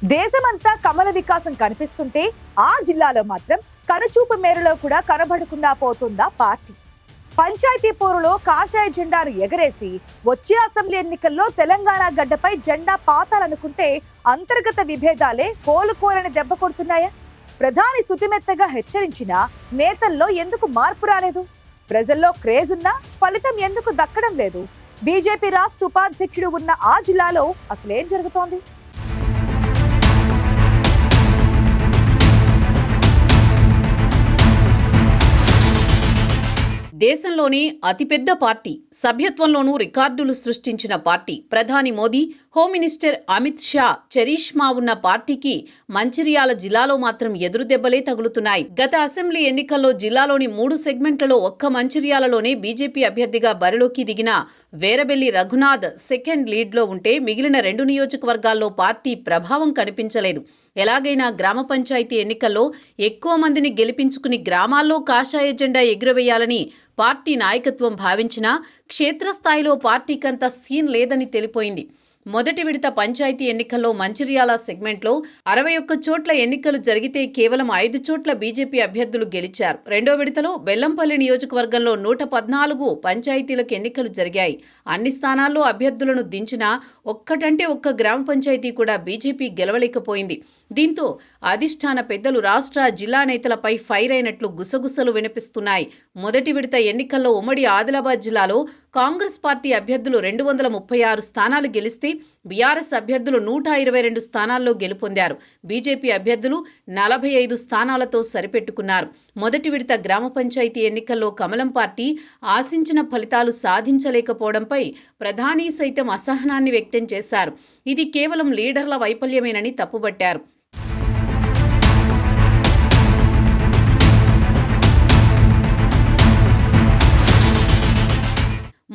దేశమంతా కమల వికాసం కనిపిస్తుంటే ఆ జిల్లాలో మాత్రం కనుచూపు మేరలో కూడా కనబడకుండా పోతుందా పార్టీ? పంచాయతీ పోరులో కాషాయ జెండాను ఎగరేసి వచ్చే అసెంబ్లీ ఎన్నికల్లో తెలంగాణ గడ్డపై జెండా పాతాలనుకుంటే అంతర్గత విభేదాలే కోలుకోలని దెబ్బ కొడుతున్నాయా? ప్రధాని సుతిమెత్తగా హెచ్చరించినా నేతల్లో ఎందుకు మార్పు రాలేదు? ప్రజల్లో క్రేజ్ ఉన్నా ఫలితం ఎందుకు దక్కడం లేదు? బీజేపీ రాష్ట్ర ఉపాధ్యక్షుడు ఉన్న ఆ జిల్లాలో అసలేం జరుగుతోంది? దేశంలోనే అతిపెద్ద పార్టీ, సభ్యత్వంలోనూ రికార్డులు సృష్టించిన పార్టీ, ప్రధాని Modi, home minister Amit Shah charisma ఉన్న పార్టీకి మంచిర్యాల జిల్లాలో మాత్రం ఎదురు దెబ్బలే తగులుతున్నాయి. గత అసెంబ్లీ ఎన్నికల్లో జిల్లాలోని 3 సెగ్మెంట్లలో ఒక్క మంచిర్యాలలోనే బీజేపీ అభ్యర్థిగా బరిలోకి దిగిన వేరబెల్లి రఘునాథ్ సెకండ్ లీడ్లో ఉంటే మిగిలిన 2 నియోజకవర్గాల్లో పార్టీ ప్రభావం కనిపించలేదు. ఎలాగైనా గ్రామ పంచాయతీ ఎన్నికల్లో ఎక్కువ మందిని గెలిపించుకుని గ్రామాల్లో కాషాయ జెండా ఎగురవేయాలని పార్టీ నాయకత్వం భావించినా క్షేత్రస్థాయిలో పార్టీకంత సీన్ లేదని తెలిపోయింది. మొదటి విడత పంచాయతీ ఎన్నికల్లో మంచిర్యాల సెగ్మెంట్లో 61 చోట్ల ఎన్నికలు జరిగితే కేవలం 5 చోట్ల బీజేపీ అభ్యర్థులు గెలిచారు. రెండో విడతలో బెల్లంపల్లి నియోజకవర్గంలో 114 పంచాయతీలకు ఎన్నికలు జరిగాయి. అన్ని స్థానాల్లో అభ్యర్థులను దించినా ఒక్కటంటే ఒక్క గ్రామ పంచాయతీ కూడా బీజేపీ గెలవలేకపోయింది. దీంతో అధిష్టాన పెద్దలు రాష్ట్ర జిల్లా నేతలపై ఫైర్ అయినట్లు గుసగుసలు వినిపిస్తున్నాయి. మొదటి విడత ఎన్నికల్లో ఉమ్మడి ఆదిలాబాద్ జిల్లాలో కాంగ్రెస్ పార్టీ అభ్యర్థులు 236 స్థానాలు గెలిస్తే బీఆర్ఎస్ అభ్యర్థులు 122 స్థానాల్లో గెలుపొందారు. బీజేపీ అభ్యర్థులు 45 స్థానాలతో సరిపెట్టుకున్నారు. మొదటి విడత గ్రామ పంచాయతీ ఎన్నికల్లో కమలం పార్టీ ఆశించిన ఫలితాలు సాధించలేకపోవడంపై ప్రధాని సైతం అసహనాన్ని వ్యక్తం చేశారు. ఇది కేవలం లీడర్ల వైఫల్యమేనని తప్పుబట్టారు.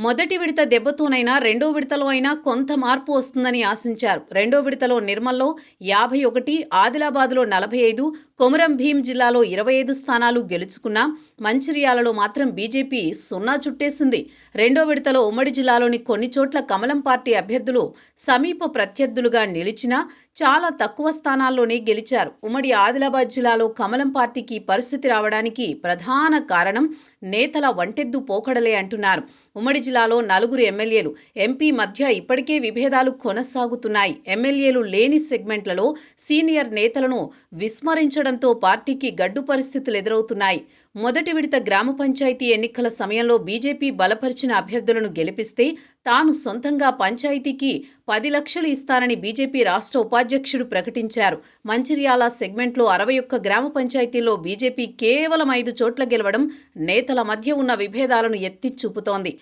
మొదటి విడత దెబ్బతోనైనా రెండో విడతలో అయినా కొంత మార్పు వస్తుందని ఆశించారు. రెండో విడతలో నిర్మల్లో 51, ఆదిలాబాద్లో 45, కొమరం భీం జిల్లాలో 25 స్థానాలు గెలుచుకున్నా మంచిర్యాలలో మాత్రం బీజేపీ 0 చుట్టేసింది. రెండో విడతలో ఉమ్మడి జిల్లాలోని కొన్ని చోట్ల కమలం పార్టీ అభ్యర్థులు సమీప ప్రత్యర్థులుగా నిలిచినా చాలా తక్కువ స్థానాల్లోనే గెలిచారు. ఉమ్మడి ఆదిలాబాద్ జిల్లాలో కమలం పార్టీకి పరిస్థితి రావడానికి ప్రధాన కారణం నేతల వంటెద్దు పోకడలే అంటున్నారు. ఉమ్మడి జిల్లాలో 4 ఎమ్మెల్యేలు, ఎంపీ మధ్య ఇప్పటికే విభేదాలు కొనసాగుతున్నాయి. ఎమ్మెల్యేలు లేని సెగ్మెంట్లలో సీనియర్ నేతలను విస్మరించడంతో పార్టీకి గడ్డు పరిస్థితులు ఎదురవుతున్నాయి. మొదటి విడత గ్రామ పంచాయతీ ఎన్నికల సమయంలో బీజేపీ బలపరిచిన అభ్యర్థులను గెలిపిస్తే తాను సొంతంగా పంచాయతీకి 10 లక్షలు ఇస్తానని బీజేపీ రాష్ట్ర ఉపాధ్యక్షుడు ప్రకటించారు. మంచిర్యాల సెగ్మెంట్లో 61 గ్రామ పంచాయతీల్లో బీజేపీ కేవలం 5 చోట్ల గెలవడం నేతల మధ్య ఉన్న విభేదాలను ఎత్తి చూపుతోంది.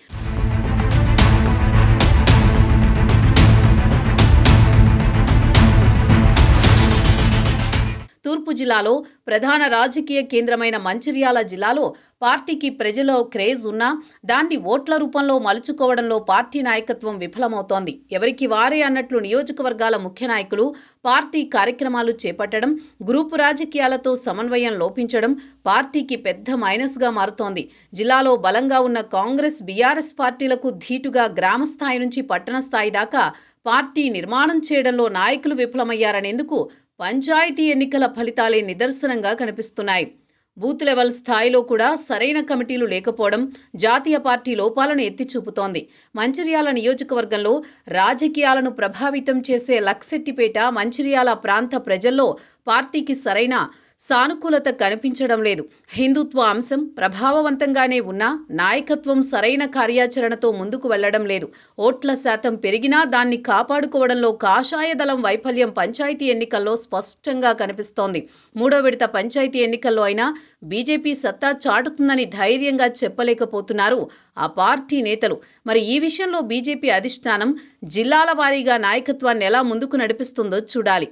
తూర్పు జిల్లాలో ప్రధాన రాజకీయ కేంద్రమైన మంచిర్యాల జిల్లాలో పార్టీకి ప్రజల్లో క్రేజ్ ఉన్నా దాన్ని ఓట్ల రూపంలో మలుచుకోవడంలో పార్టీ నాయకత్వం విఫలమవుతోంది. ఎవరికి వారే అన్నట్లు నియోజకవర్గాల ముఖ్య నాయకులు పార్టీ కార్యక్రమాలు చేపట్టడం, గ్రూపు రాజకీయాలతో సమన్వయం లోపించడం పార్టీకి పెద్ద మైనస్గా మారుతోంది. జిల్లాలో బలంగా ఉన్న కాంగ్రెస్, బీఆర్ఎస్ పార్టీలకు ధీటుగా గ్రామ స్థాయి నుంచి పట్టణ స్థాయి దాకా పార్టీ నిర్మాణం చేయడంలో నాయకులు విఫలమయ్యారనేందుకు పంచాయతీ ఎన్నికల ఫలితాలే నిదర్శనంగా కనిపిస్తున్నాయి. బూత్ లెవెల్ స్థాయిలో కూడా సరైన కమిటీలు లేకపోవడం జాతీయ పార్టీ లోపాలను ఎత్తి చూపుతోంది. మంచిర్యాల నియోజకవర్గంలో రాజకీయాలను ప్రభావితం చేసే లక్సెట్టిపేట, మంచిర్యాల ప్రాంత ప్రజల్లో పార్టీకి సరైన సానుకూలత కనిపించడం లేదు. హిందుత్వ అంశం ప్రభావవంతంగానే ఉన్నా నాయకత్వం సరైన కార్యాచరణతో ముందుకు వెళ్లడం లేదు. ఓట్ల శాతం పెరిగినా దాన్ని కాపాడుకోవడంలో కాషాయ దళం వైఫల్యం పంచాయతీ ఎన్నికల్లో స్పష్టంగా కనిపిస్తోంది. మూడో విడత పంచాయతీ ఎన్నికల్లో అయినా బీజేపీ సత్తా చాటుతుందని ధైర్యంగా చెప్పలేకపోతున్నారు ఆ పార్టీ నేతలు. మరి ఈ విషయంలో బీజేపీ అధిష్టానం జిల్లాల వారీగా నాయకత్వాన్ని ఎలా ముందుకు నడిపిస్తుందో చూడాలి.